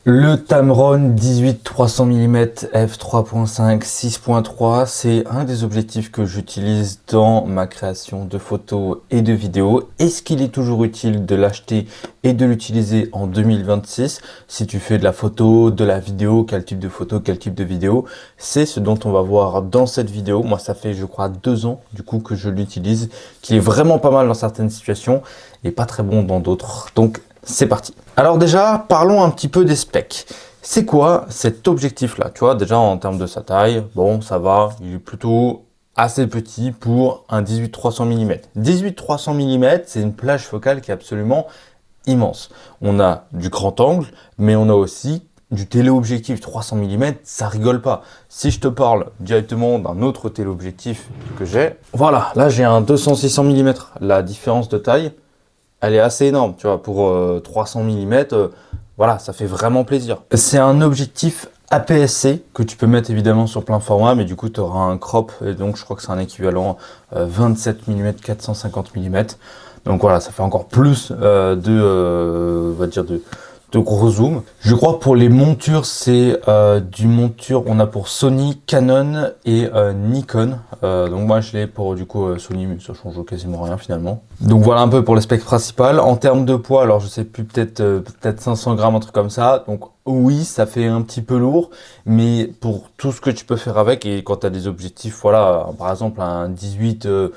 Le Tamron 18-300 mm f3.5 6.3, c'est un des objectifs que j'utilise dans ma création de photos et de vidéos. Est-ce qu'il est toujours utile de l'acheter et de l'utiliser en 2026? Si tu fais de la photo, de la vidéo, quel type de photo, quel type de vidéo? C'est ce dont on va voir dans cette vidéo. Moi, ça fait, je crois, 2 ans du coup que je l'utilise, qu'il est vraiment pas mal dans certaines situations et pas très bon dans d'autres. Donc, c'est parti. Alors déjà, parlons un petit peu des specs. C'est quoi cet objectif-là? Tu vois, déjà en termes de sa taille, bon, ça va, il est plutôt assez petit pour un 18-300 mm. 18-300 mm, c'est une plage focale qui est absolument immense. On a du grand angle, mais on a aussi du téléobjectif 300 mm, ça rigole pas. Si je te parle directement d'un autre téléobjectif que j'ai, voilà, là j'ai un 200-600 mm. La différence de taille, elle est assez énorme, tu vois, pour 300 mm, voilà, ça fait vraiment plaisir. C'est un objectif APS-C que tu peux mettre évidemment sur plein format, mais du coup, tu auras un crop, et donc je crois que c'est un équivalent 27 mm, 450 mm. Donc voilà, ça fait encore plus on va dire de gros zoom. Je crois pour les montures, c'est du monture, on a pour Sony, Canon et Nikon. Donc moi je l'ai pour du coup Sony, mais ça change quasiment rien finalement. Donc voilà un peu pour le spec principal. En termes de poids, alors je sais plus, peut-être 500 grammes, un truc comme ça. Donc oui, ça fait un petit peu lourd, mais pour tout ce que tu peux faire avec, et quand tu as des objectifs, voilà, par exemple un 18-50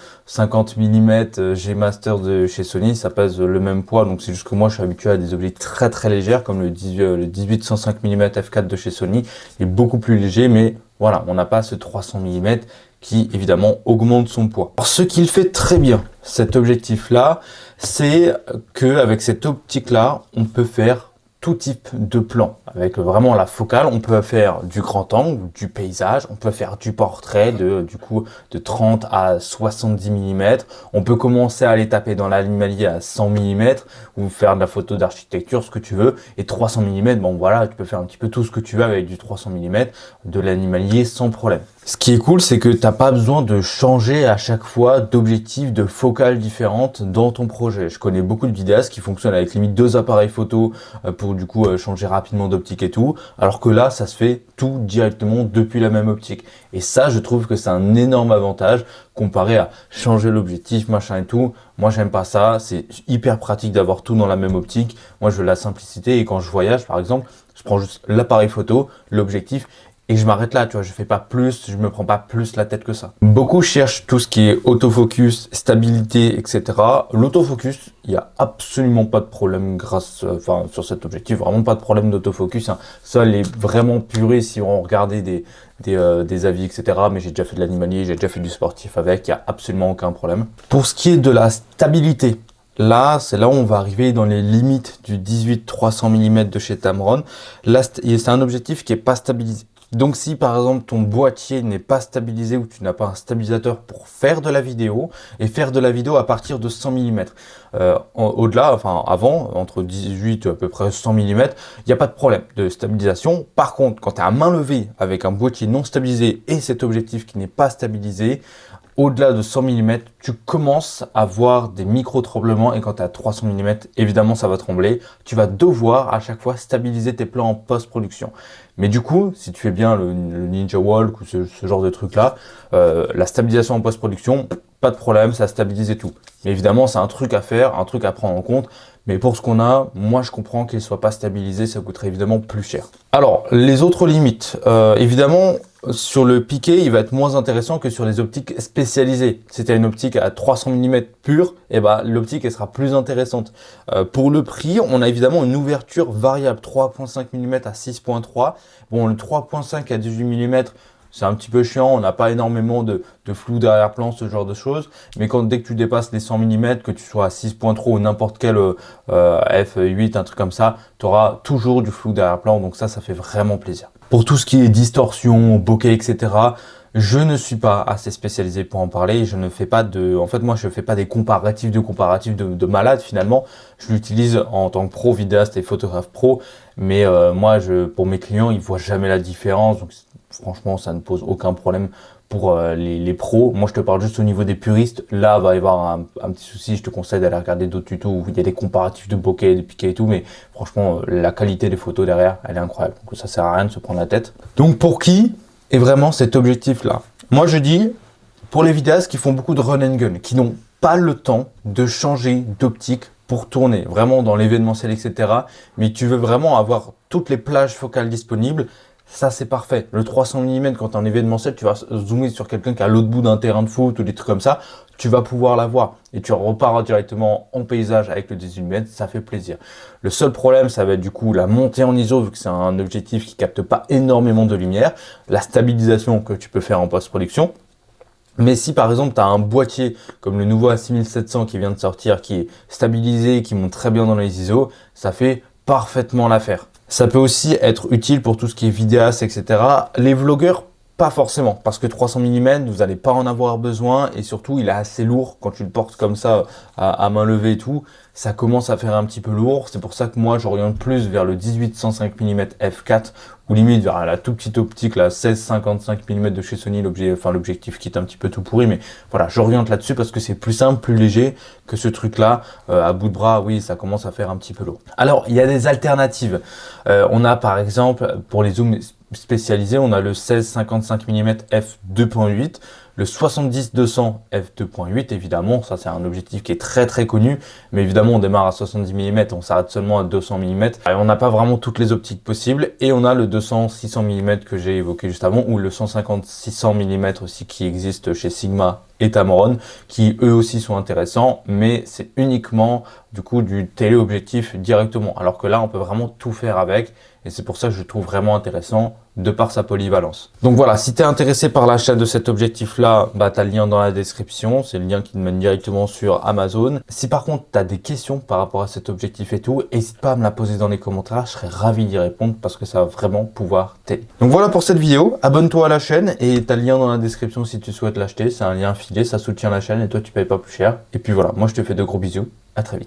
mm G Master de chez Sony, ça pèse le même poids. Donc c'est juste que moi je suis habitué à des objectifs très très légers, comme le 18-105 mm f4 de chez Sony, il est beaucoup plus léger, mais voilà, on n'a pas ce 300 mm qui évidemment augmente son poids. Alors, ce qu'il fait très bien, cet objectif-là, c'est qu'avec cette optique-là, on peut faire tout type de plan. Avec vraiment la focale, on peut faire du grand angle, du paysage, on peut faire du portrait du coup de 30 à 70 mm. On peut commencer à aller taper dans l'animalier à 100 mm ou faire de la photo d'architecture, ce que tu veux. Et 300 mm, bon voilà, tu peux faire un petit peu tout ce que tu veux avec du 300 mm, de l'animalier sans problème. Ce qui est cool, c'est que t'as pas besoin de changer à chaque fois d'objectif, de focale différente dans ton projet. Je connais beaucoup de vidéastes qui fonctionnent avec limite 2 appareils photo pour du coup changer rapidement d'optique et tout, alors que là, ça se fait tout directement depuis la même optique. Et ça, je trouve que c'est un énorme avantage comparé à changer l'objectif, machin et tout. Moi, j'aime pas ça. C'est hyper pratique d'avoir tout dans la même optique. Moi, je veux la simplicité et quand je voyage, par exemple, je prends juste l'appareil photo, l'objectif, et je m'arrête là, tu vois, je fais pas plus, je me prends pas plus la tête que ça. Beaucoup cherchent tout ce qui est autofocus, stabilité, etc. L'autofocus, il y a absolument pas de problème sur cet objectif, vraiment pas de problème d'autofocus, hein. Ça, les vraiment purés, si on regardait des avis, etc. Mais j'ai déjà fait de l'animalier, j'ai déjà fait du sportif avec, il y a absolument aucun problème. Pour ce qui est de la stabilité, là, c'est là où on va arriver dans les limites du 18-300 mm de chez Tamron. Là, c'est un objectif qui est pas stabilisé. Donc si par exemple ton boîtier n'est pas stabilisé ou tu n'as pas un stabilisateur pour faire de la vidéo et faire de la vidéo à partir de 100 mm, au-delà, enfin avant, entre 18 à peu près 100 mm, il n'y a pas de problème de stabilisation. Par contre, quand tu es à main levée avec un boîtier non stabilisé et cet objectif qui n'est pas stabilisé, au-delà de 100 mm, tu commences à voir des micro-tremblements et quand tu es à 300 mm, évidemment ça va trembler. Tu vas devoir à chaque fois stabiliser tes plans en post-production. Mais du coup, si tu fais bien le Ninja Walk ou ce genre de truc-là, la stabilisation en post-production, pas de problème, ça stabilise et tout. Mais évidemment, c'est un truc à faire, un truc à prendre en compte. Mais pour ce qu'on a, moi je comprends qu'il ne soit pas stabilisé, ça coûterait évidemment plus cher. Alors, les autres limites, évidemment, sur le piqué, il va être moins intéressant que sur les optiques spécialisées. Si tu as une optique à 300 mm pure, eh ben, l'optique elle sera plus intéressante. Pour le prix, on a évidemment une ouverture variable 3.5 mm à 6.3. Bon, le 3.5 à 18 mm, c'est un petit peu chiant, on n'a pas énormément de flou d'arrière-plan, ce genre de choses. Mais dès que tu dépasses les 100 mm, que tu sois à 6.3 ou n'importe quel f8, un truc comme ça, tu auras toujours du flou d'arrière-plan. Donc ça fait vraiment plaisir. Pour tout ce qui est distorsion, bokeh, etc., je ne suis pas assez spécialisé pour en parler. Je ne fais pas en fait, moi, je fais pas des comparatifs de malade finalement. Je l'utilise en tant que pro vidéaste et photographe pro. Mais moi, pour mes clients, ils voient jamais la différence. Donc, franchement, ça ne pose aucun problème pour les pros. Moi, je te parle juste au niveau des puristes. Là, va y avoir un petit souci. Je te conseille d'aller regarder d'autres tutos où il y a des comparatifs de bokeh, de piqué et tout. Mais franchement, la qualité des photos derrière, elle est incroyable. Donc ça sert à rien de se prendre la tête. Donc pour qui est vraiment cet objectif-là? Moi, je dis, pour les vidéastes qui font beaucoup de run and gun, qui n'ont pas le temps de changer d'optique pour tourner, vraiment dans l'événementiel, etc. Mais tu veux vraiment avoir toutes les plages focales disponibles, ça c'est parfait. Le 300 mm, quand tu es en événementiel, tu vas zoomer sur quelqu'un qui est à l'autre bout d'un terrain de foot ou des trucs comme ça, tu vas pouvoir l'avoir. Et tu repars directement en paysage avec le 18 mm, ça fait plaisir. Le seul problème, ça va être du coup la montée en ISO, vu que c'est un objectif qui capte pas énormément de lumière, la stabilisation que tu peux faire en post-production. Mais si par exemple tu as un boîtier comme le nouveau A6700 qui vient de sortir, qui est stabilisé, qui monte très bien dans les ISO, ça fait parfaitement l'affaire. Ça peut aussi être utile pour tout ce qui est vidéaste, etc. Les vlogueurs, pas forcément, parce que 300 mm, vous n'allez pas en avoir besoin et surtout il est assez lourd quand tu le portes comme ça à main levée et tout. Ça commence à faire un petit peu lourd. C'est pour ça que moi j'oriente plus vers le 18-105 mm f4 ou limite vers la toute petite optique, la 16-55 mm de chez Sony, l'objectif qui est un petit peu tout pourri. Mais voilà, j'oriente là-dessus parce que c'est plus simple, plus léger que ce truc-là. À bout de bras, oui, ça commence à faire un petit peu lourd. Alors, il y a des alternatives. On a par exemple, pour les zooms spécialisés, on a le 16-55 mm f2.8. Le 70-200 f2.8, évidemment, ça c'est un objectif qui est très très connu, mais évidemment on démarre à 70 mm, on s'arrête seulement à 200 mm, et on n'a pas vraiment toutes les optiques possibles, et on a le 200-600 mm que j'ai évoqué juste avant, ou le 150-600 mm aussi qui existe chez Sigma et Tamron, qui eux aussi sont intéressants, mais c'est uniquement du coup du téléobjectif directement, alors que là on peut vraiment tout faire avec, et c'est pour ça que je trouve vraiment intéressant de par sa polyvalence. Donc voilà, si tu es intéressé par l'achat de cet objectif-là, bah, tu as le lien dans la description, c'est le lien qui te mène directement sur Amazon. Si par contre tu as des questions par rapport à cet objectif et tout, n'hésite pas à me la poser dans les commentaires, je serais ravi d'y répondre parce que ça va vraiment pouvoir t'aider. Donc voilà pour cette vidéo, abonne-toi à la chaîne et tu as le lien dans la description si tu souhaites l'acheter, c'est un lien affilié, ça soutient la chaîne et toi tu payes pas plus cher. Et puis voilà, moi je te fais de gros bisous, à très vite.